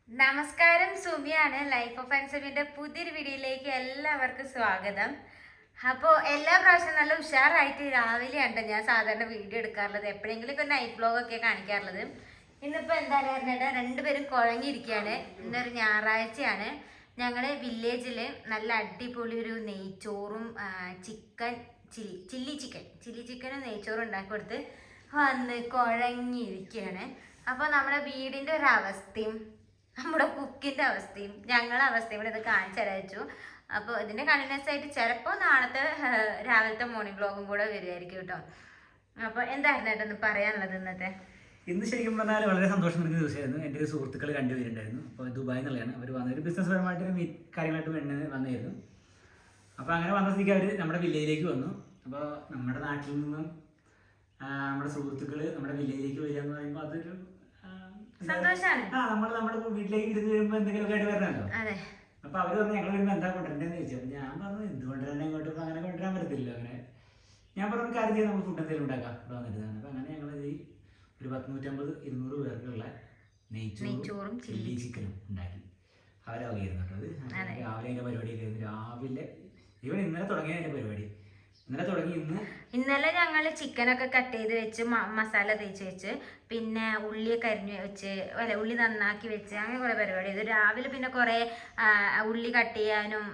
നമസ്കാരം, സുമിയാണ്. Life of ആൻസമിന്റെ പുതിയൊരു വീഡിയോയിലേക്ക് എല്ലാവർക്കും സ്വാഗതം. അപ്പോൾ എല്ലാ പ്രാവശ്യം നല്ല ഉഷാറായിട്ട് രാവിലെയാണ് ഞാൻ സാധാരണ വീഡിയോ എടുക്കാറുള്ളത്. എപ്പോഴെങ്കിലും ഒക്കെ നൈറ്റ് വ്ലോഗ് ഒക്കെ കാണിക്കാറുള്ളത്. ഇന്നിപ്പോൾ എന്താ പറയുക, രണ്ടുപേരും കുഴങ്ങിയിരിക്കുകയാണ്. ഇന്നൊരു ഞായറാഴ്ചയാണ്. ഞങ്ങൾ വില്ലേജിൽ നല്ല അടിപൊളി ഒരു നെയ്ച്ചോറും ചിക്കൻ ചില്ലി ചിക്കനും നെയ്ച്ചോറും ഉണ്ടാക്കി കൊടുത്ത് വന്ന് കുഴങ്ങിയിരിക്കുകയാണ്. അപ്പോൾ നമ്മുടെ വീടിൻ്റെ ഒരു അവസ്ഥയും നമ്മുടെ കുക്കിൻ്റെ അവസ്ഥയും ഞങ്ങളുടെ അവസ്ഥയും കൂടെ ഇത് കാണിച്ചു തരാച്ചു. അപ്പോൾ ഇതിൻ്റെ കണ്ടിന്യൂസ് ആയിട്ട് ചിലപ്പോൾ നാളത്തെ രാവിലത്തെ മോർണിംഗ് വ്ലോഗും കൂടെ വരുമായിരിക്കും കേട്ടോ. അപ്പോൾ എന്തായിരുന്നു ഏട്ടൊന്ന് പറയാനുള്ളത് ഇന്നത്തെ? ഇന്ന് ശരിക്കും പറഞ്ഞാൽ വളരെ സന്തോഷം നൽകുന്ന ദിവസമായിരുന്നു. എൻ്റെ ഒരു സുഹൃത്തുക്കൾ രണ്ടുപേരുണ്ടായിരുന്നു. അപ്പോൾ ദുബായിൽ നിന്നുള്ളതാണ്. അവർ വന്ന ഒരു ബിസിനസ് പരമായിട്ടൊരു കാര്യങ്ങളായിട്ട് വന്നായിരുന്നു. അപ്പോൾ അങ്ങനെ വന്ന സ്ഥിതിക്ക് അവർ നമ്മുടെ വില്ലേജിലേക്ക് വന്നു. അപ്പോൾ നമ്മുടെ നാട്ടിൽ നിന്നും നമ്മുടെ സുഹൃത്തുക്കൾ നമ്മുടെ വില്ലേജിലേക്ക് വരിക എന്ന് പറയുമ്പോൾ അതൊരു നമ്മുടെ വീട്ടിലേക്ക് ഇരുന്ന് വരുമ്പോൾ എന്തെങ്കിലുമൊക്കെ ആയിട്ട് വരണമല്ലോ. അപ്പൊ അവര് പറഞ്ഞു ഞങ്ങൾ വരുമ്പോൾ എന്താ കൊണ്ടുവരേണ്ടതെന്ന് ചോദിച്ചു. അപ്പൊ ഞാൻ പറഞ്ഞു എന്ത് കൊണ്ടുവരണേ, ഇങ്ങോട്ടും അങ്ങനെ കൊണ്ടുവരാൻ പറ്റത്തില്ലല്ലോ. അങ്ങനെ ഞാൻ പറഞ്ഞു കാര്യം ചെയ്യാൻ നമുക്ക് ഫുഡ് എന്തെങ്കിലും ഉണ്ടാക്കാം ഇവിടെ വന്നിട്ടാണ്. അപ്പൊ അങ്ങനെ ഞങ്ങൾ ഒരു 150-200 പേർക്കുള്ള നെയ്ച്ചോറും ചില്ലി ചിക്കനും ഉണ്ടാക്കി. അവരെ വകയായിരുന്നു കേട്ടോ. അത് രാവിലെ അതിന്റെ പരിപാടിയൊക്കെ ആയിരുന്നു. രാവിലെ ഇന്നലെ തുടങ്ങിയ അതിന്റെ പരിപാടി. ഇന്നലെ ഞങ്ങൾ ചിക്കനൊക്കെ കട്ട് ചെയ്ത് വെച്ച് മസാല തേച്ച് വെച്ച് പിന്നെ ഉള്ളിയൊക്കെ അരിഞ്ഞ് വെച്ച് ഉള്ളി നന്നാക്കി വെച്ച് അങ്ങനെ കുറേ പരിപാടി ചെയ്തു. രാവിലെ പിന്നെ കുറേ ഉള്ളി കട്ട് ചെയ്യാനും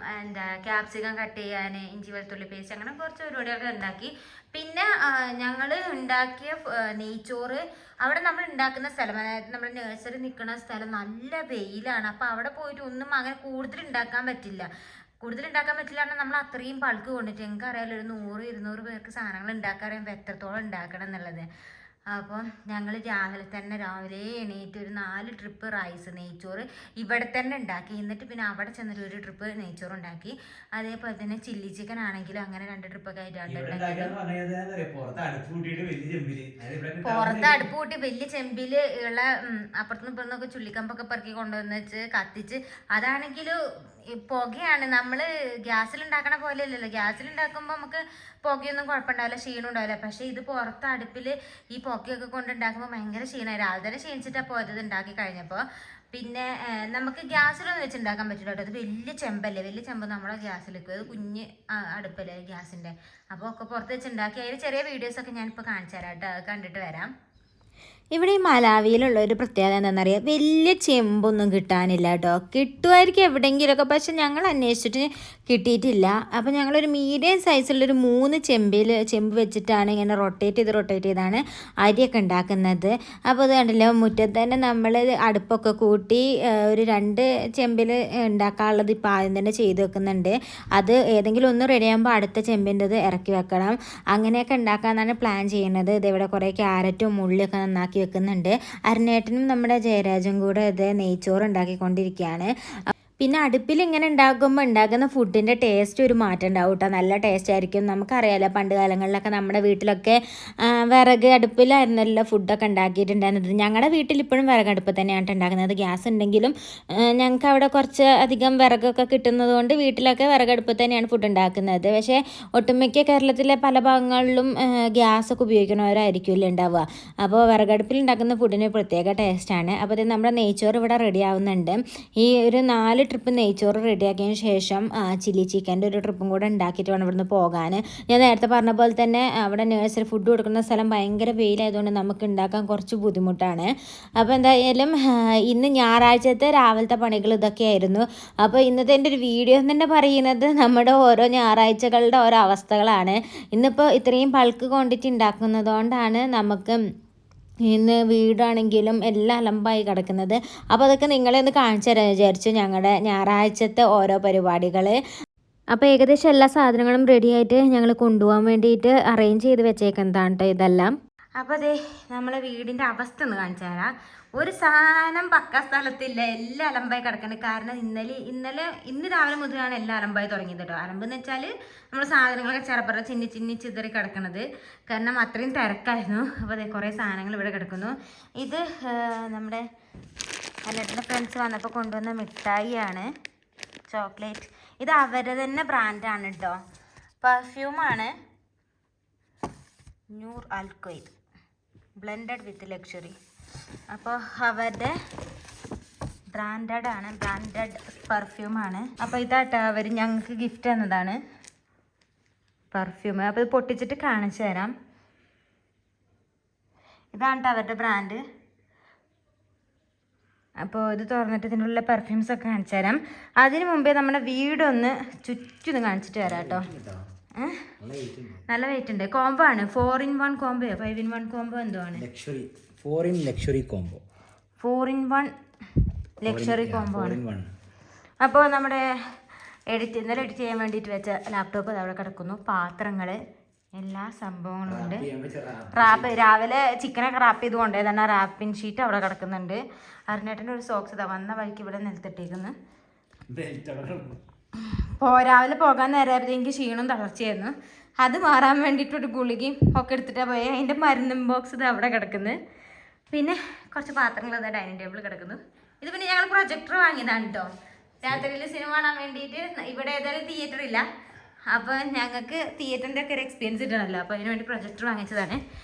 ക്യാപ്സിക്കം കട്ട് ചെയ്യാൻ, ഇഞ്ചി വെളുത്തുള്ളി പേസ്റ്റ്, അങ്ങനെ കുറച്ച് പരിപാടികളൊക്കെ ഉണ്ടാക്കി. പിന്നെ ഞങ്ങൾ ഉണ്ടാക്കിയ നെയ്ച്ചോറ് അവിടെ നമ്മൾ ഉണ്ടാക്കുന്ന സ്ഥലം, അതായത് നമ്മുടെ നഴ്സറി നിൽക്കുന്ന സ്ഥലം നല്ല വെയിലാണ്. അപ്പോൾ അവിടെ പോയിട്ട് ഒന്നും അങ്ങനെ കൂടുതൽ ഉണ്ടാക്കാൻ പറ്റില്ല കാരണം നമ്മൾ അത്രയും ബൾക്ക് കൊണ്ടിട്ട് ഞങ്ങൾക്ക് അറിയാമല്ലോ, ഒരു 100-200 പേർക്ക് സാധനങ്ങൾ ഉണ്ടാക്കാറിയുമ്പോൾ എത്രത്തോളം ഉണ്ടാക്കണം എന്നുള്ളത്. അപ്പം ഞങ്ങൾ രാവിലെ എണീറ്റ് ഒരു 4 ട്രിപ്പ് റൈസ് നെയ്ച്ചോറ് ഇവിടെ തന്നെ ഉണ്ടാക്കി. എന്നിട്ട് പിന്നെ അവിടെ ചെന്നിട്ട് ഒരു ട്രിപ്പ് നെയ്ച്ചോറ് ഉണ്ടാക്കി. അതേപോലെ തന്നെ ചില്ലി ചിക്കൻ ആണെങ്കിലും അങ്ങനെ 2 ട്രിപ്പൊക്കെ ആയിട്ട് പുറത്ത് അടുപ്പ് കൂട്ടി വലിയ ചെമ്പില് ഉള്ള അപ്പുറത്തുനിന്ന് ഇപ്പുറത്തൊക്കെ ചുള്ളിക്കമ്പൊക്കെ പെറുക്കി കൊണ്ടുവന്ന് വെച്ച് കത്തിച്ച്. അതാണെങ്കിൽ പുകയാണ്. നമ്മൾ ഗ്യാസിൽ ഉണ്ടാക്കണ പോലെ അല്ലല്ലോ. ഗ്യാസിൽ ഉണ്ടാക്കുമ്പോൾ നമുക്ക് പുകയൊന്നും കുഴപ്പമുണ്ടാവില്ല, ക്ഷീണം ഉണ്ടാവില്ല. പക്ഷേ ഇത് പുറത്ത് അടുപ്പിൽ ഈ പുകയൊക്കെ കൊണ്ട് ഉണ്ടാക്കുമ്പോൾ ഭയങ്കര ക്ഷീണമായി. രാവിലെ തന്നെ ക്ഷീണിച്ചിട്ടാണ് പോയത് ഉണ്ടാക്കി കഴിഞ്ഞപ്പോൾ. പിന്നെ നമുക്ക് ഗ്യാസിലൊന്നും വെച്ച് ഉണ്ടാക്കാൻ പറ്റില്ല കേട്ടോ. അത് വലിയ ചെമ്പല്ലേ, വലിയ ചെമ്പ് നമ്മുടെ ഗ്യാസിൽ വെക്കും. അത് കുഞ്ഞ് അടുപ്പല്ലേ ഗ്യാസിൻ്റെ. അപ്പോൾ ഒക്കെ പുറത്ത് വെച്ച് ഉണ്ടാക്കി. അതിന് ചെറിയ വീഡിയോസൊക്കെ ഞാനിപ്പോൾ കാണിച്ചു തരാം കേട്ടോ. അത് കണ്ടിട്ട് വരാം. ഇവിടെ ഈ മലാവിയിലുള്ള ഒരു പ്രത്യേകത എന്താണെന്നറിയാം, വലിയ ചെമ്പൊന്നും കിട്ടാനില്ല കേട്ടോ. കിട്ടുമായിരിക്കും എവിടെയെങ്കിലുമൊക്കെ, പക്ഷെ ഞങ്ങൾ അന്വേഷിച്ചിട്ട് കിട്ടിയിട്ടില്ല. അപ്പോൾ ഞങ്ങളൊരു മീഡിയം സൈസുള്ളൊരു 3 ചെമ്പ് വെച്ചിട്ടാണ് ഇങ്ങനെ റൊട്ടേറ്റ് ചെയ്താണ് അരിയൊക്കെ ഉണ്ടാക്കുന്നത്. അപ്പോൾ അത് കണ്ടില്ല, മുറ്റത്ത് തന്നെ നമ്മൾ അടുപ്പൊക്കെ കൂട്ടി ഒരു 2 ചെമ്പിൽ ഉണ്ടാക്കാനുള്ളത് ഇപ്പോൾ ആദ്യം തന്നെ ചെയ്ത് വെക്കുന്നുണ്ട്. അത് ഏതെങ്കിലും ഒന്ന് റെഡിയാകുമ്പോൾ അടുത്ത ചെമ്പിൻ്റെത് ഇറക്കി വെക്കണം. അങ്ങനെയൊക്കെ ഉണ്ടാക്കാമെന്നാണ് പ്ലാൻ ചെയ്യുന്നത്. ഇതിവിടെ കുറേ ക്യാരറ്റും ഉള്ളിയൊക്കെ നന്നാക്കി വെക്കുന്നുണ്ട്. അരുണേട്ടനും നമ്മുടെ ജയരാജും കൂടെ ഇത് നെയ്ച്ചോറ് ഉണ്ടാക്കിക്കൊണ്ടിരിക്കുകയാണ്. പിന്നെ അടുപ്പിൽ ഇങ്ങനെ ഉണ്ടാക്കുന്ന ഫുഡിൻ്റെ ടേസ്റ്റ് ഒരു മാറ്റം ഉണ്ടാവും കേട്ടോ. നല്ല ടേസ്റ്റ് ആയിരിക്കും. നമുക്കറിയാമല്ലോ, പണ്ട് കാലങ്ങളിലൊക്കെ നമ്മുടെ വീട്ടിലൊക്കെ വിറക് അടുപ്പിലായിരുന്നല്ലോ ഫുഡൊക്കെ ഉണ്ടാക്കിയിട്ടുണ്ടായിരുന്നത്. ഞങ്ങളുടെ വീട്ടിൽ ഇപ്പോഴും വിറകടുപ്പ് തന്നെയാണ് ഉണ്ടാക്കുന്നത്. ഗ്യാസ് ഉണ്ടെങ്കിലും ഞങ്ങൾക്ക് അവിടെ കുറച്ച് അധികം വിറകൊക്കെ കിട്ടുന്നത് കൊണ്ട് വീട്ടിലൊക്കെ വിറകടുപ്പ് തന്നെയാണ് ഫുഡ് ഉണ്ടാക്കുന്നത്. പക്ഷേ ഒട്ടുമിക്ക കേരളത്തിലെ പല ഭാഗങ്ങളിലും ഗ്യാസൊക്കെ ഉപയോഗിക്കുന്നവരായിരിക്കുമല്ലോ ഉണ്ടാവുക. അപ്പോൾ വിറകടുപ്പിൽ ഉണ്ടാക്കുന്ന ഫുഡിന് പ്രത്യേക ടേസ്റ്റാണ്. അപ്പോൾ ഇത് നമ്മുടെ നെയ്ച്ചോറ് ഇവിടെ റെഡി ആവുന്നുണ്ട്. ഈ ഒരു 4 ട്രിപ്പ് നെയ്ച്ചോറ് റെഡിയാക്കിയതിന് ശേഷം ചില്ലി ചിക്കൻ്റെ ഒരു ട്രിപ്പും കൂടെ ഉണ്ടാക്കിയിട്ട് വേണം ഇവിടുന്ന് പോകാൻ. ഞാൻ നേരത്തെ പറഞ്ഞ പോലെ തന്നെ അവിടെ നഴ്സറി ഫുഡ് കൊടുക്കുന്ന സ്ഥലം ഭയങ്കര വെയിലായതുകൊണ്ട് നമുക്ക് ഉണ്ടാക്കാൻ കുറച്ച് ബുദ്ധിമുട്ടാണ്. അപ്പോൾ എന്തായാലും ഇന്ന് ഞായറാഴ്ചത്തെ രാവിലത്തെ പണികൾ ഇതൊക്കെയായിരുന്നു. അപ്പോൾ ഇന്നത്തെ എൻ്റെ ഒരു വീഡിയോ എന്ന് തന്നെ പറയുന്നത് നമ്മുടെ ഓരോ ഞായറാഴ്ചകളുടെ ഓരോ അവസ്ഥകളാണ്. ഇന്നിപ്പോൾ ഇത്രയും ബൾക്ക് ക്വാണ്ടിറ്റി ഉണ്ടാക്കുന്നത് കൊണ്ടാണ് നമുക്ക് ഇന്ന് വീടാണെങ്കിലും എല്ലാം അലമ്പായി കിടക്കുന്നത്. അപ്പോൾ അതൊക്കെ നിങ്ങളെ ഒന്ന് കാണിച്ചു തരാൻ വിചാരിച്ചു, ഞങ്ങളുടെ ഞായറാഴ്ചത്തെ ഓരോ പരിപാടികൾ. അപ്പോൾ ഏകദേശം എല്ലാ സാധനങ്ങളും റെഡിയായിട്ട് ഞങ്ങൾ കൊണ്ടുപോകാൻ വേണ്ടിയിട്ട് അറേഞ്ച് ചെയ്ത് വെച്ചേക്കുന്നതാണ് കേട്ടോ ഇതെല്ലാം. അപ്പോൾ അതെ നമ്മളെ വീടിൻ്റെ അവസ്ഥ ഒന്ന് കാണിച്ചു തരാം. ഒരു സാധനം പക്ക സ്ഥലത്തില്ല, എല്ലാം അലമ്പായി കിടക്കുന്നത്. കാരണം ഇന്ന് രാവിലെ മുതലാണ് എല്ലാം അലമ്പായി തുടങ്ങിയത് കേട്ടോ. അലമ്പെന്ന് വെച്ചാൽ നമ്മൾ സാധനങ്ങളൊക്കെ ചെറുപ്പറ ചിന്നി ചിതറി കിടക്കുന്നത്. കാരണം അത്രയും തിരക്കായിരുന്നു. അപ്പോൾ അതെ കുറേ സാധനങ്ങൾ ഇവിടെ കിടക്കുന്നു. ഇത് നമ്മുടെ അന്നേരത്തിൻ്റെ ഫ്രണ്ട്സ് വന്നപ്പോൾ കൊണ്ടുവന്ന മിഠായിയാണ്, ചോക്ലേറ്റ്. ഇത് അവരുടെ തന്നെ ബ്രാൻഡാണ് കേട്ടോ. പെർഫ്യൂമാണ്, നൂർ ബ്ലെൻഡഡ് വിത്ത് ലക്ഷറി. അപ്പോൾ അവരുടെ ബ്രാൻഡഡ് ആണ്, ബ്രാൻഡഡ് പെർഫ്യൂമാണ്. അപ്പോൾ ഇതാട്ടോ അവർ ഞങ്ങൾക്ക് ഗിഫ്റ്റ് തന്നതാണ് പെർഫ്യൂം. അപ്പോൾ ഇത് പൊട്ടിച്ചിട്ട് കാണിച്ചു തരാം. ഇതാണ് കേട്ടോ അവരുടെ ബ്രാൻഡ്. അപ്പോൾ ഇത് തുറന്നിട്ട് ഇതിനുള്ള പെർഫ്യൂംസ് ഒക്കെ കാണിച്ചു തരാം. അതിന് മുമ്പേ നമ്മുടെ വീടൊന്ന് ചുറ്റും കാണിച്ചിട്ട് വരാം കേട്ടോ. നല്ല വെയിറ്റ് ഉണ്ട്. കോംബോ ആണ്, 4-in-1 കോംബോ, 5-in-1 കോംബോ എന്തോ ആണ്. 4 in luxury combo, 4-in-1 luxury combo ആണ്. അപ്പോൾ നമ്മുടെ ഇന്നലെ എഡിറ്റ് ചെയ്യാൻ വേണ്ടിയിട്ട് വെച്ച ലാപ്ടോപ്പ് അവിടെ കിടക്കുന്നു. പാത്രങ്ങൾ, എല്ലാ സംഭവങ്ങളും ഉണ്ട്. രാവിലെ ചിക്കനൊക്കെ റാപ്പ് ചെയ്ത് കൊണ്ടുപോയതാണ്. റാപ്പിംഗ് ഷീറ്റ് അവിടെ കിടക്കുന്നുണ്ട്. അരുണേട്ടൻ്റെ ഒരു സോക്സ് ഇതാ വന്ന വഴിക്ക് ഇവിടെ നിലത്തിട്ടേക്കുന്നു. രാവിലെ പോകാൻ നേരമായപ്പോഴത്തേക്ക് ക്ഷീണവും തളർച്ചയായിരുന്നു. അത് മാറാൻ വേണ്ടിയിട്ടൊരു ഗുളികയും ഒക്കെ എടുത്തിട്ടാണ് പോയത്. അതിൻ്റെ മരുന്നും ബോക്സ് ഇത് അവിടെ കിടക്കുന്നത്. പിന്നെ കുറച്ച് പാത്രങ്ങൾ അത് ഡൈനിങ് ടേബിൾ കിടക്കുന്നു. ഇത് പിന്നെ ഞങ്ങൾ പ്രൊജക്ടർ വാങ്ങിയതാണ് കേട്ടോ. രാത്രിയിൽ സിനിമ കാണാൻ വേണ്ടിയിട്ട്. ഇവിടെ ഏതായാലും തിയേറ്റർ ഇല്ല, അപ്പോൾ ഞങ്ങൾക്ക് തിയേറ്ററിൻ്റെ ഒക്കെ ഒരു എക്സ്പീരിയൻസ് കിട്ടണമല്ലോ. അപ്പോൾ അതിന് വേണ്ടി പ്രൊജക്ടർ വാങ്ങിച്ചതാണ്.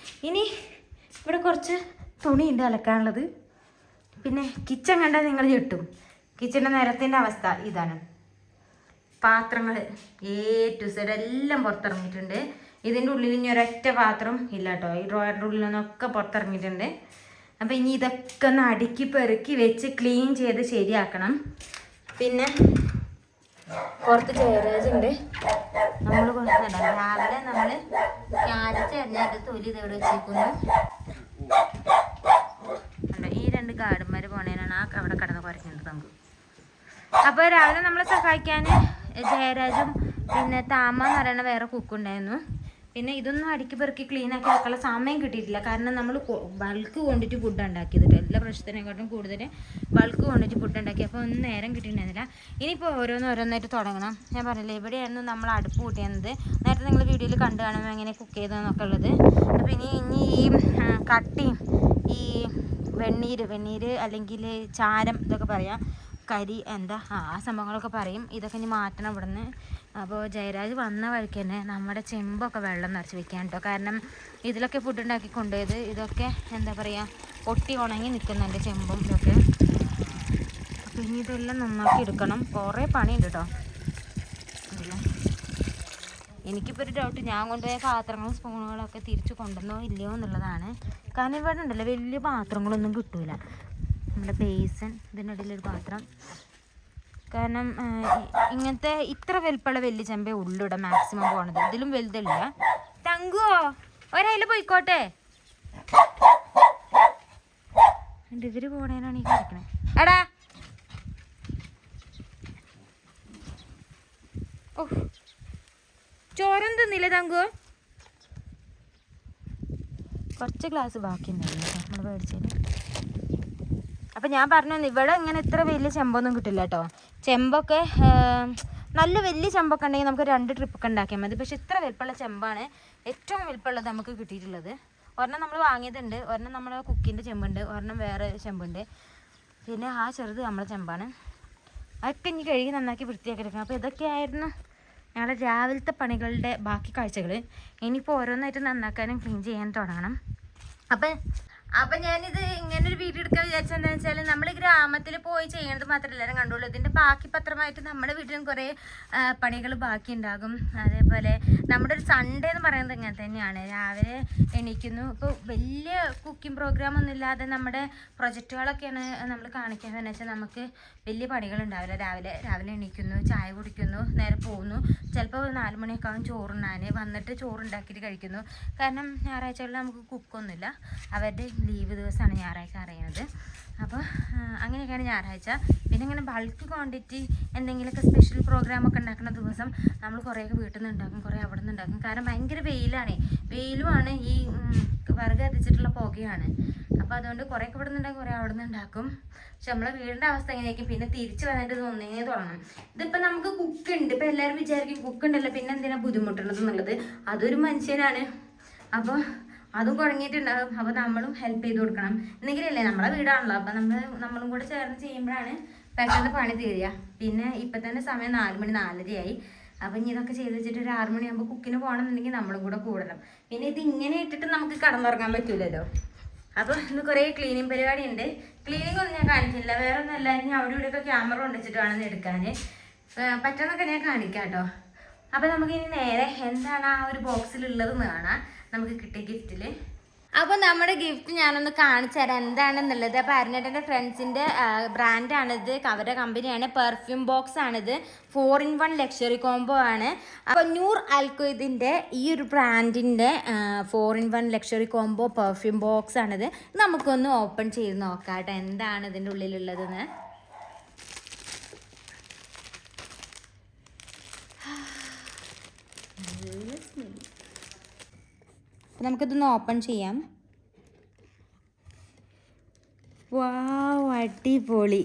ഇനി ഇവിടെ കുറച്ച് തുണിയുണ്ട് അലക്കാനുള്ളത്. പിന്നെ കിച്ചൺ കണ്ടാൽ നിങ്ങൾ ഞെട്ടും. കിച്ചണിൻ്റെ നിരത്തിൻ്റെ അവസ്ഥ ഇതാണ്. പാത്രങ്ങൾ A to Z എല്ലാം പുറത്തിറങ്ങിയിട്ടുണ്ട്. ഇതിൻ്റെ ഉള്ളിൽ ഇനി ഒരൊറ്റ പാത്രം ഇല്ല കേട്ടോ. ഈ ഡ്രോയറിൻ്റെ ഉള്ളിൽ നിന്നൊക്കെ പുറത്തിറങ്ങിയിട്ടുണ്ട്. അപ്പോൾ ഇനി ഇതൊക്കെ ഒന്ന് അടുക്കി പെറുക്കി വെച്ച് ക്ലീൻ ചെയ്ത് ശരിയാക്കണം. പിന്നെ പുറത്ത് ചേറേജ് ഉണ്ട്. നമ്മൾ കൊണ്ടുവന്നില്ല. രാവിലെ നമ്മൾ ക്യാരറ്റ് അരിഞ്ഞിട്ട് തൊലി ഇതവിടെ വെച്ചേക്കുന്നു. ഈ 2 ഗാർഡന്മാർ പോണേനാണ് അവിടെ കടന്ന് കുറയ്ക്കുന്നത് നമുക്ക്. അപ്പോൾ രാവിലെ നമ്മളെ സഹായിക്കാൻ ജയരാജും പിന്നെ താമ എന്ന് പറയുന്ന വേറെ കുക്കുണ്ടായിരുന്നു. പിന്നെ ഇതൊന്നും അടുക്കി പെറുക്കി ക്ലീൻ ആക്കി വെക്കാനുള്ള സമയം കിട്ടിയിട്ടില്ല. കാരണം നമ്മൾ ബൾക്ക് കൊണ്ടിട്ട് ഫുഡ് ഉണ്ടാക്കിയത് എല്ലാ പ്രശ്നത്തിനെക്കാട്ടും കൂടുതൽ ബൾക്ക് കൊണ്ടിട്ട് ഫുഡ് ഉണ്ടാക്കി. അപ്പോൾ ഒന്നും നേരം കിട്ടിയിട്ടുണ്ടായിരുന്നില്ല. ഇനിയിപ്പോൾ ഓരോന്നായിട്ട് തുടങ്ങണം. ഞാൻ പറഞ്ഞില്ലേ ഇവിടെയായിരുന്നു നമ്മൾ അടുപ്പ് കൂട്ടിയത്. നേരത്തെ നിങ്ങൾ വീഡിയോയിൽ കണ്ടു കാണുമ്പോൾ എങ്ങനെ കുക്ക് ചെയ്തതെന്നൊക്കെ ഉള്ളത്. അപ്പോൾ ഇനി ഈ കട്ടിയും ഈ വെണ്ണീര് അല്ലെങ്കിൽ ചാരം ഇതൊക്കെ പറയാം, കരി എന്താ ആ സംഭവങ്ങളൊക്കെ പറയും. ഇതൊക്കെ ഇനി മാറ്റണം ഇവിടുന്ന്. അപ്പോൾ ജയരാജ് വന്ന വഴിക്ക് തന്നെ നമ്മുടെ ചെമ്പൊക്കെ വെള്ളം നിറച്ച് വെക്കാൻ കേട്ടോ. കാരണം ഇതിലൊക്കെ ഫുഡ് ഉണ്ടാക്കി കൊണ്ടുപോയത് ഇതൊക്കെ എന്താ പറയുക പൊട്ടി ഉണങ്ങി നിൽക്കുന്നുണ്ട് ചെമ്പും ഇതൊക്കെ. അപ്പോൾ ഇനി ഇതെല്ലാം നന്നാക്കി എടുക്കണം. കുറേ പണിയുണ്ട് കേട്ടോ. എനിക്കിപ്പോൾ ഒരു ഡൗട്ട്, ഞാൻ കൊണ്ടുപോയ പാത്രങ്ങളും സ്പൂണുകളൊക്കെ തിരിച്ച് കൊണ്ടുവന്നോ ഇല്ലയോ എന്നുള്ളതാണ്. കാരണം ഇവിടെ ഉണ്ടല്ലോ വലിയ പാത്രങ്ങളൊന്നും കിട്ടൂല. നമ്മുടെ ബേസൻ, ഇതിനിടയിലൊരു പാത്രം. കാരണം ഇങ്ങനത്തെ ഇത്ര വലുപ്പമുള്ള വലിയ ചെമ്പേ ഉള്ളിവിടെ മാക്സിമം പോണത്. ഇതിലും വലുതില്ല. തങ്കുവോ ഒരയില് പോയിക്കോട്ടെ. ഇവര് പോണേനാണ് ഈ കളിക്കണേ. എടാ ഓ ചോറും തിന്നില്ലേ തങ്കു? കുറച്ച് ഗ്ലാസ് ബാക്കി ഉണ്ടായിരുന്നു നമ്മൾ മേടിച്ചതിന്. അപ്പം ഞാൻ പറഞ്ഞു ഇവിടെ ഇങ്ങനെ ഇത്ര വലിയ ചെമ്പൊന്നും കിട്ടില്ല കേട്ടോ. ചെമ്പൊക്കെ നല്ല വലിയ ചെമ്പൊക്കെ ഉണ്ടെങ്കിൽ നമുക്ക് 2 ട്രിപ്പൊക്കെ ഉണ്ടാക്കിയാൽ മതി. പക്ഷെ ഇത്ര വലുപ്പമുള്ള ചെമ്പാണ് ഏറ്റവും വലുപ്പമുള്ളത് നമുക്ക് കിട്ടിയിട്ടുള്ളത്. ഒരെണ്ണം നമ്മൾ വാങ്ങിയതുണ്ട്, ഒരെണ്ണം നമ്മുടെ കുക്കിൻ്റെ ചെമ്പുണ്ട്, ഒരെണ്ണം വേറെ ചെമ്പുണ്ട്. പിന്നെ ആ ചെറുത് നമ്മുടെ ചെമ്പാണ്. അതൊക്കെ ഇനി കഴുകി നന്നാക്കി വൃത്തിയാക്കി എടുക്കണം. അപ്പോൾ ഇതൊക്കെയായിരുന്നു ഞങ്ങളുടെ രാവിലത്തെ പണികളുടെ ബാക്കി കാഴ്ചകൾ. ഇനിയിപ്പോൾ ഓരോന്നായിട്ട് നന്നാക്കാനും ക്ലീൻ ചെയ്യാൻ തുടങ്ങണം. അപ്പം ഞാനിത് ഇങ്ങനൊരു വീഡിയോ എടുക്കാൻ വിചാരിച്ചെന്താ വെച്ചാൽ നമ്മൾ ഗ്രാമത്തിൽ പോയി ചെയ്യണത് മാത്രമല്ല എല്ലാവരും കണ്ടുള്ളൂ. ഇതിൻ്റെ ബാക്കി പത്രമായിട്ട് നമ്മുടെ വീട്ടിലും കുറേ പണികൾ ബാക്കി ഉണ്ടാകും. അതേപോലെ നമ്മുടെ ഒരു സൺഡേ എന്ന് പറയുന്നത് ഇങ്ങനെ തന്നെയാണ്. രാവിലെ എണീക്കുന്നു. ഇപ്പോൾ വലിയ കുക്കിംഗ് പ്രോഗ്രാം ഒന്നും ഇല്ലാതെ നമ്മുടെ പ്രൊജക്റ്റുകളൊക്കെയാണ് നമ്മൾ കാണിക്കുന്നത് വെച്ചാൽ നമുക്ക് വലിയ പണികളുണ്ടാവില്ല. രാവിലെ എണീക്കുന്നു, ചായ കുടിക്കുന്നു, നേരെ പോകുന്നു. ചിലപ്പോൾ 4 മണിയൊക്കെ ആകും ചോറുണ്ണാൻ. വന്നിട്ട് ചോറുണ്ടാക്കിയിട്ട് കഴിക്കുന്നു. കാരണം ഞായറാഴ്ചകളിൽ നമുക്ക് കുക്കൊന്നുമില്ല. അവരുടെ ലീവ് ദിവസമാണ് ഞായറാഴ്ച അറിയുന്നത്. അപ്പോൾ അങ്ങനെയൊക്കെയാണ് ഞായറാഴ്ച. പിന്നെ ഇങ്ങനെ ബൾക്ക് ക്വാണ്ടിറ്റി എന്തെങ്കിലുമൊക്കെ സ്പെഷ്യൽ പ്രോഗ്രാമൊക്കെ ഉണ്ടാക്കുന്ന ദിവസം നമ്മൾ കുറേയൊക്കെ വീട്ടിൽ നിന്ന് ഉണ്ടാക്കും, കുറേ അവിടെ നിന്ന് ഉണ്ടാക്കും. കാരണം ഭയങ്കര വെയിലുമാണ്, ഈ വിറക് കത്തിച്ചിട്ടുള്ള പുകയാണ്. അപ്പോൾ അതുകൊണ്ട് കുറേയൊക്കെ ഇവിടെ നിന്ന് ഉണ്ടാക്കും, കുറേ അവിടെ നിന്ന് ഉണ്ടാക്കും. പക്ഷെ നമ്മളെ വീടിൻ്റെ അവസ്ഥ എങ്ങനെയായിരിക്കും? പിന്നെ തിരിച്ച് വന്നിട്ട് ഒന്നേ തുടങ്ങണം. ഇതിപ്പോൾ നമുക്ക് കുക്കുണ്ട്. ഇപ്പോൾ എല്ലാവരും വിചാരിക്കും കുക്കുണ്ടല്ലോ പിന്നെ എന്തിനാണ് ബുദ്ധിമുട്ടുള്ളത് എന്നുള്ളത്. അതൊരു മനുഷ്യനാണ്. അപ്പോൾ അതും കുഴങ്ങിയിട്ടുണ്ടാകും. അപ്പോൾ നമ്മളും ഹെൽപ്പ് ചെയ്ത് കൊടുക്കണം. എന്നെങ്കിലല്ലേ നമ്മളെ വീടാണല്ലോ. അപ്പോൾ നമ്മളും കൂടെ ചേർന്ന് ചെയ്യുമ്പോഴാണ് പെട്ടെന്ന് പണി തീരുക. പിന്നെ ഇപ്പം തന്നെ സമയം 4 മണി 4:30 അപ്പം ഇനി ഇതൊക്കെ ചെയ്ത് വെച്ചിട്ട് ഒരു 6 മണിയാകുമ്പോൾ കുക്കിന് പോകണമെന്നുണ്ടെങ്കിൽ നമ്മളും കൂടെ കൂടണം. പിന്നെ ഇത് ഇങ്ങനെ ഇട്ടിട്ട് നമുക്ക് കടന്നുറങ്ങാൻ പറ്റില്ലല്ലോ. അപ്പോൾ ഇന്ന് കുറേ ക്ലീനിങ് പരിപാടി ഉണ്ട്. ക്ലീനിങ് ഒന്നും ഞാൻ കാണിക്കില്ല, വേറെ ഒന്നല്ല, ഇനി അവിടെ ഇവിടെയൊക്കെ ക്യാമറ കൊണ്ടുവച്ചിട്ട് വേണം എടുക്കാൻ. പറ്റുന്നൊക്കെ ഞാൻ കാണിക്കാം കേട്ടോ. അപ്പോൾ നമുക്കിനി നേരെ എന്താണ് ആ ഒരു ബോക്സിലുള്ളതെന്ന് കാണാം, നമുക്ക് കിട്ടിയ ഗിഫ്റ്റിൽ. അപ്പോൾ നമ്മുടെ ഗിഫ്റ്റ് ഞാനൊന്ന് കാണിച്ചു തരാം എന്താണെന്നുള്ളത്. അപ്പോൾ അരുണേട്ടൻ്റെ ഫ്രണ്ട്സിൻ്റെ ബ്രാൻഡാണിത്, അവരുടെ കമ്പനിയാണ്, പെർഫ്യൂം ബോക്സ് ആണിത്. 4-in-1 ലക്ഷറി കോംബോ ആണ്. അപ്പോൾ നൂർ അൽഖുദിൻ്റെ ഈ ഒരു ബ്രാൻഡിൻ്റെ 4-in-1 luxury combo perfume box ആണിത്. നമുക്കൊന്ന് ഓപ്പൺ ചെയ്ത് നോക്കാം കേട്ടോ എന്താണ് ഇതിൻ്റെ ഉള്ളിലുള്ളതെന്ന്. നല്ല സ്മെല്ല്. അപ്പോൾ നമുക്കിതൊന്ന് ഓപ്പൺ ചെയ്യാം. വാവ്, അടിപൊളി.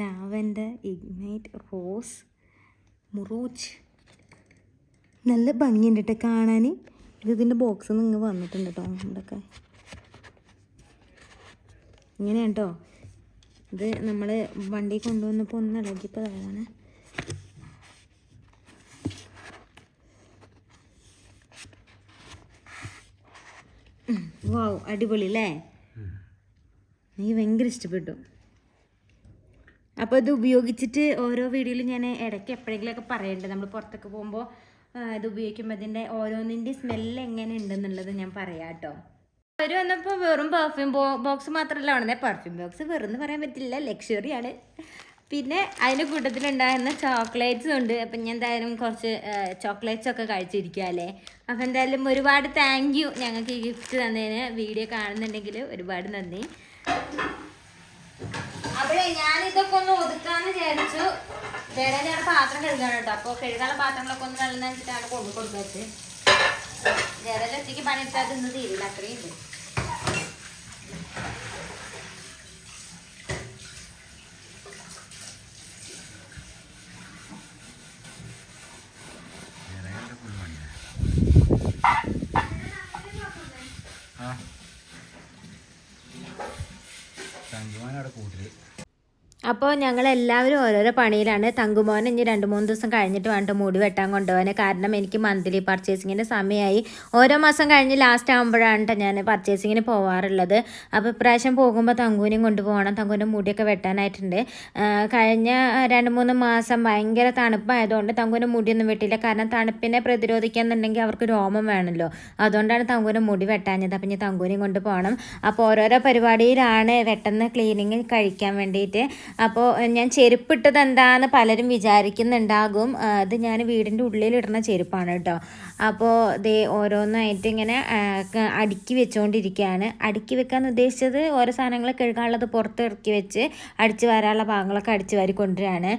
ലാവൻഡർ, ഇഗ്നൈറ്റ്, റോസ്, മുറൂച്ച്. നല്ല ഭംഗിയുണ്ട് കേട്ടോ കാണാൻ. ഇതിൻ്റെ ബോക്സ് നിങ്ങൾ വന്നിട്ടുണ്ട് കേട്ടോ നമ്മുടെയൊക്കെ. ഇങ്ങനെയാണ് കേട്ടോ ഇത്. നമ്മൾ വണ്ടി കൊണ്ടുവന്നപ്പോൾ ഒന്ന് ഇളകിയപ്പോൾ അതാണ്. വാവ്, അടിപൊളി അല്ലേ? എനിക്ക് ഭയങ്കര ഇഷ്ടപ്പെട്ടു. അപ്പോൾ ഇത് ഉപയോഗിച്ചിട്ട് ഓരോ വീഡിയോയിലും ഞാൻ ഇടയ്ക്ക് എപ്പോഴെങ്കിലുമൊക്കെ പറയണ്ടേ, നമ്മൾ പുറത്തൊക്കെ പോകുമ്പോൾ ഇത് ഉപയോഗിക്കുമ്പോൾ ഇതിൻ്റെ ഓരോന്നിൻ്റെ സ്മെല്ല് എങ്ങനെ ഉണ്ടെന്നുള്ളത് ഞാൻ പറയാം കേട്ടോ. അവർ വന്നപ്പോൾ വെറും പെർഫ്യൂം ബോക്സ് മാത്രമല്ല വേണമെന്നേ. പെർഫ്യൂം ബോക്സ് വെറുതെ പറയാൻ പറ്റില്ല, ലക്ഷറിയാണ്. പിന്നെ അതിൻ്റെ കൂട്ടത്തിലുണ്ടായിരുന്ന ചോക്ലേറ്റ്സും ഉണ്ട്. അപ്പം ഞാൻ എന്തായാലും കുറച്ച് ചോക്ലേറ്റ്സ് ഒക്കെ കഴിച്ചിരിക്കുക അല്ലേ. അപ്പം എന്തായാലും ഒരുപാട് താങ്ക് യു ഞങ്ങൾക്ക് ഈ ഗിഫ്റ്റ് തന്നതിന്. വീഡിയോ കാണുന്നുണ്ടെങ്കിൽ ഒരുപാട് നന്ദി. അപ്പോഴേ ഞാനിതൊക്കെ ഒന്ന് ഒതുക്കാന്ന് വിചാരിച്ചു. വേറെ ഞാൻ പാത്രം കഴുകാണ് കേട്ടോ. അപ്പോൾ കഴുകാനുള്ള പാത്രങ്ങളൊക്കെ ഒന്ന് വെള്ളം നനച്ചിട്ടാണ് കൊണ്ടു കൊടുക്കുന്നത്. വേറെ ഒറ്റയ്ക്ക് പണിയെടുത്താൽ ഇന്ന് തീരില്ല, അത്രയും ഉണ്ട്. അപ്പോൾ ഞങ്ങളെല്ലാവരും ഓരോരോ പണിയിലാണ്. തങ്കുമോൻ ഇനി 2-3 ദിവസം കഴിഞ്ഞിട്ട് വേണ്ട മുടി വെട്ടാൻ കൊണ്ടുപോകാൻ. കാരണം എനിക്ക് മന്ത്ലി പർച്ചേസിങ്ങിൻ്റെ സമയമായി. ഓരോ മാസം കഴിഞ്ഞ് ലാസ്റ്റ് ആകുമ്പോഴാണ് കേട്ടോ ഞാൻ പർച്ചേസിങ്ങിന് പോകാറുള്ളത്. അപ്പോൾ ഇപ്രാവശ്യം പോകുമ്പോൾ തങ്കുവിനെയും കൊണ്ടുപോകണം. തങ്കുവിൻ്റെ മുടിയൊക്കെ വെട്ടാനായിട്ടുണ്ട്. കഴിഞ്ഞ 2-3 മാസം ഭയങ്കര തണുപ്പായതുകൊണ്ട് തങ്കുവിൻ്റെ മുടിയൊന്നും വെട്ടില്ല. കാരണം തണുപ്പിനെ പ്രതിരോധിക്കാന്നുണ്ടെങ്കിൽ അവർക്ക് രോമം വേണമല്ലോ. അതുകൊണ്ടാണ് തങ്കുവിൻ്റെ മുടി വെട്ടാഞ്ഞത്. അപ്പം ഇനി തങ്കുവിനെയും കൊണ്ട് പോകണം. അപ്പോൾ ഓരോരോ പരിപാടിയിലാണ് പെട്ടെന്ന് ക്ലീനിങ് കഴിക്കാൻ വേണ്ടിയിട്ട്. അപ്പോൾ ഞാൻ ചെരുപ്പിട്ടത് എന്താണെന്ന് പലരും വിചാരിക്കുന്നുണ്ടാകും. അത് ഞാൻ വീടിൻ്റെ ഉള്ളിലിടുന്ന ചെരുപ്പാണ് കേട്ടോ. അപ്പോൾ ദേ ഓരോന്നായിട്ട് ഇങ്ങനെ അടുക്കി വെച്ചുകൊണ്ടിരിക്കുകയാണ്. അടുക്കി വെക്കാൻ ഉദ്ദേശിച്ചത് ഓരോ സാധനങ്ങൾ കഴുകാനുള്ളത് പുറത്ത് ഇറക്കി വെച്ച് അടിച്ച് വരാനുള്ള ഭാഗങ്ങളൊക്കെ അടിച്ച് വാരി കൊണ്ടുവരികയാണ്.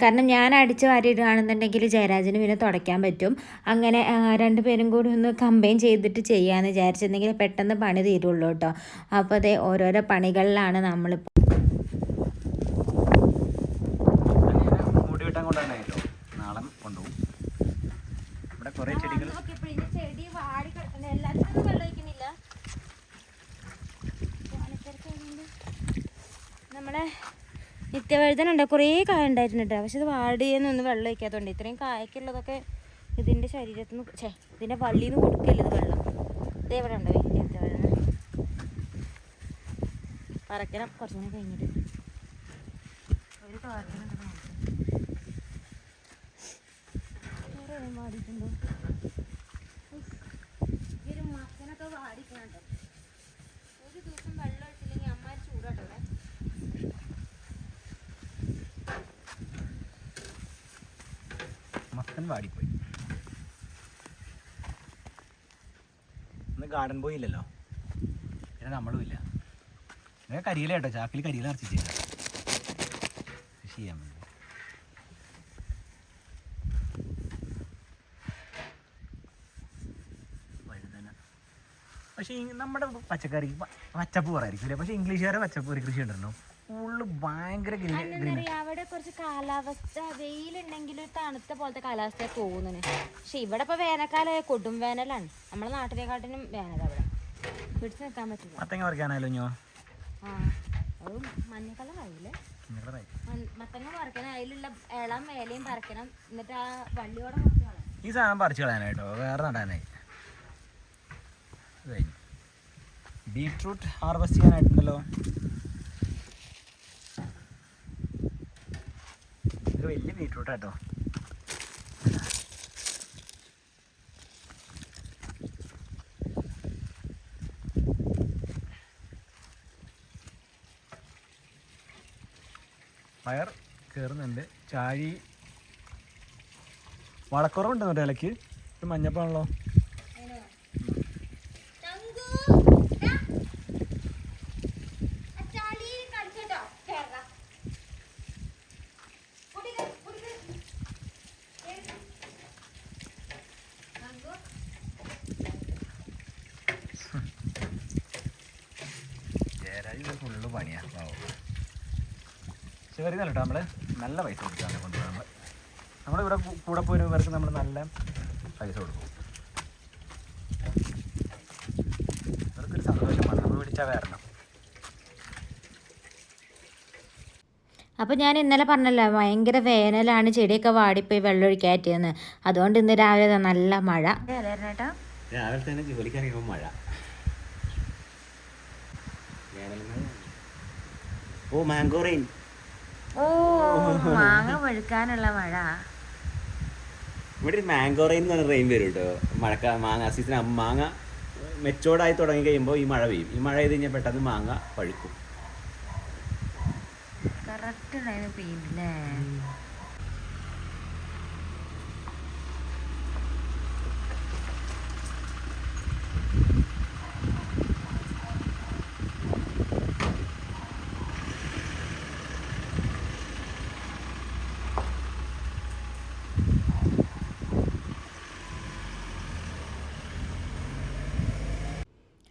കാരണം ഞാൻ അടിച്ച് വാരിയിടുകയാണെന്നുണ്ടെങ്കിൽ ജയരാജന് പിന്നെ തുടയ്ക്കാൻ പറ്റും. അങ്ങനെ 2 പേരും കൂടി ഒന്ന് കമ്പൈൻ ചെയ്തിട്ട് ചെയ്യാമെന്ന് വിചാരിച്ചിരുന്നെങ്കിൽ പെട്ടെന്ന് പണി തീരുള്ളൂ കേട്ടോ. അപ്പോൾ അതേ ഓരോരോ പണികളിലാണ് നമ്മളിപ്പോൾ. നാളെ കൊണ്ടുപോകും. ഇവിടെ കുറേ ചെടികൾ ചെടി വാടി കിടക്കുന്ന എല്ലാത്തിനും വെള്ളം ഒഴിക്കുന്നില്ല. നമ്മളെ നിത്യവഴുതനുണ്ട്, കുറേ കായ ഉണ്ടായിട്ടുണ്ട്. പക്ഷെ ഇത് വാടിയെന്നൊന്നും വെള്ളം ഒഴിക്കാത്തതുകൊണ്ട് ഇത്രയും കായ്ക്കുള്ളതൊക്കെ ഇതിൻ്റെ ശരീരത്തിൽ നിന്ന് ഇതിൻ്റെ വള്ളിയിൽ നിന്ന് കൊടുക്കല്ലേ ഇത് വെള്ളം. ഇത് എവിടെ ഉണ്ടോ നിത്യവഴുതന? പറക്കണം കുറച്ചുകൂടെ കഴിഞ്ഞിട്ട്. ഒരു കാരണമുണ്ടോ വാടിയിട്ടുണ്ടോ? ഈ ഒരു മക്കനൊക്കെ വാടിക്കുന്നുണ്ടോ? ഒരു ദിവസം വെള്ളം ഒഴിച്ചില്ലെങ്കിൽ അമ്മ ചൂടാട്ടോ. മക്കൻ വാടിപ്പോയി. ഇന്ന് ഗാർഡൻ ബോയ് ഇല്ലല്ലോ, പിന്നെ നമ്മളും ഇല്ല. കരിയില കേട്ടോ, ചാക്കിൽ കരിയില നിറച്ചിട്ടില്ല. കൃഷി ചെയ്യാൻ വേണ്ടി പക്ഷേ നമ്മുടെ പച്ചക്കറി പച്ചപ്പ് പറയായിരിക്കും. പക്ഷെ ഇംഗ്ലീഷുകാരെ പച്ചപ്പ് കൃഷി ഉണ്ടല്ലോ ഫുള്ള് ഭയങ്കര അവിടെ കുറച്ച് കാലാവസ്ഥ വെയിലുണ്ടെങ്കിൽ തണുത്ത പോലത്തെ കാലാവസ്ഥ തോന്നുന്നു. പക്ഷെ ഇവിടെ ഇപ്പൊ വേനൽക്കാലം കൊടും വേനലാണ്. നമ്മളെ നാട്ടിനെക്കാട്ടിനും വേനൽ അവിടെ പിടിച്ചു നിൽക്കാൻ പറ്റില്ല. മത്തങ്ങ പറിക്കാനായാലും ഞോ അതും മഞ്ഞക്കളർ ആയില്ലേ? മത്തങ്ങ പറിക്കണം, അതിലുള്ള ഇളം ഇലയും പറിക്കണം, എന്നിട്ട് ആ വള്ളിയോടെ ഈ സാധനം പറിച്ചു കളയാനായിട്ടോ, വേറെ നടാനായി. കഴിഞ്ഞു ബീട്രൂട്ട് ഹാർവെസ്റ്റ് ചെയ്യാനായിട്ടുണ്ടല്ലോ. ഇത് വലിയ ബീട്രൂട്ടാട്ടോ. പയർ കയറുന്നുണ്ട്. ചാഴി വളക്കുറവുണ്ടെന്നുണ്ട് ഇലക്ക്. ഇത് മഞ്ഞപ്പാണല്ലോ. ഫുള്ള് പണിയാണ്. ചെറിയതല്ല കേട്ടോ, നമ്മൾ നല്ല പൈസ കൊടുക്കുകയാണ് കൊണ്ടുപോകുമ്പോൾ. നമ്മളിവിടെ കൂടെ പോരുന്നവർക്ക് നമ്മൾ നല്ല പൈസ കൊടുക്കും. അവർക്കൊരു സന്തോഷമാണ് നമ്മൾ പിടിച്ചാൽ വരണം. അപ്പോൾ ഞാൻ ഇന്നലെ പറഞ്ഞല്ലോ ഭയങ്കര വേനലാണ്, ചെടിയൊക്കെ വാടിപ്പോയി വെള്ളം ഒഴിക്കാറ്റിയെന്ന്. അതുകൊണ്ട് ഇന്ന് രാവിലെ നല്ല മഴ. രാവിലെ തന്നെ ജോലിക്ക് ഇറങ്ങിയപ്പോൾ മഴ. ഓ മാംഗോ റെയിൻ. ഓ മാങ്ങ പഴുക്കാനുള്ള മഴ. ഇവിടെ ഒരു മാംഗോ റെയിൻ എന്ന് പറഞ്ഞ റെയിൻ വരും കേട്ടോ. മാങ്ങ സീസൺ മാങ്ങ മെച്ചോർഡായി തുടങ്ങി കഴിയുമ്പോൾ ഈ മഴ പെയ്യും. ഈ മഴ ചെയ്ത് കഴിഞ്ഞാൽ പെട്ടെന്ന് മാങ്ങ പഴുക്കും. Correct time പെയ്യില്ലേ?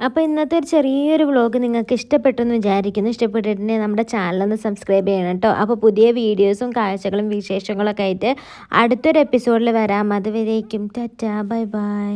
അപ്പോൾ ഇന്നത്തെ ഒരു ചെറിയൊരു വ്ളോഗ് നിങ്ങൾക്ക് ഇഷ്ടപ്പെട്ടെന്ന് വിചാരിക്കുന്നു. ഇഷ്ടപ്പെട്ടിട്ടുണ്ടെങ്കിൽ നമ്മുടെ ചാനലൊന്ന് സബ്സ്ക്രൈബ് ചെയ്യണം കേട്ടോ. അപ്പോൾ പുതിയ വീഡിയോസും കാഴ്ചകളും വിശേഷങ്ങളൊക്കെ ആയിട്ട് അടുത്തൊരു എപ്പിസോഡിൽ വരാം. അതുവരേക്കും ടാറ്റാ ബൈ ബൈ.